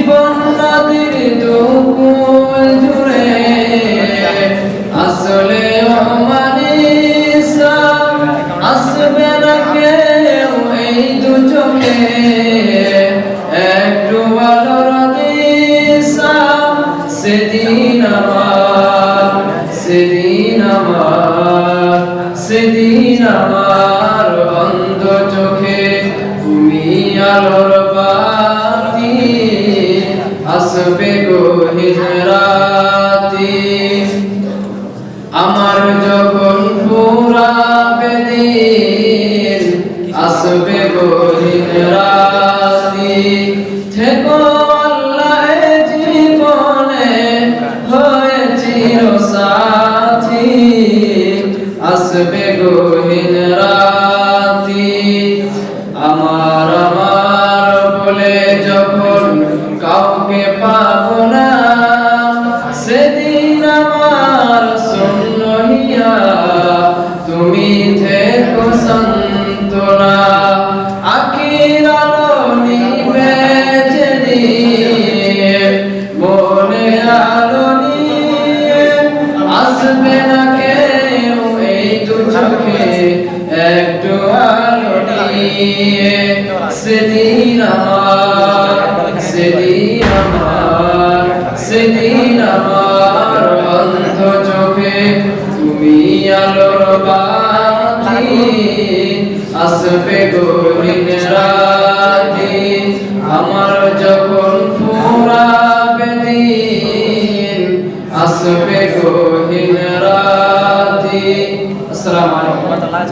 জীবন নদীর দুকুল জুড়ে আসলে অমানিসা আসবে না কেউ এই দু চোখে একটু আলোর দিশা সেদিন আমার অন্ধ চোখে তুমি আলোর বাতি আসবে গহীন রাতি আমার যখন ফুরাবে দিন আসবে গহীন রাতি থেকো আল্লাহ জীবনে হয়ে চিরসাথী আসবে গহীন রাতি আমার বলে যখন কাউকে পাবো না সেদিন আমার শূন্য হিয়া তুমি থেকো সান্ত্বনা আখির আলো নিবে যেদিন মনে আলো নিয়ে আসবে না কেউ এই দু চোখে একটু আলো নিয়ে সেদিন আমার অন্ধ চোখে তুমি আলোর বাতি আসবে গহীন রাতি আমার যখন ফুরাবে দিন আসবে গহীন রাতি। আসসালামু আলাইকুম।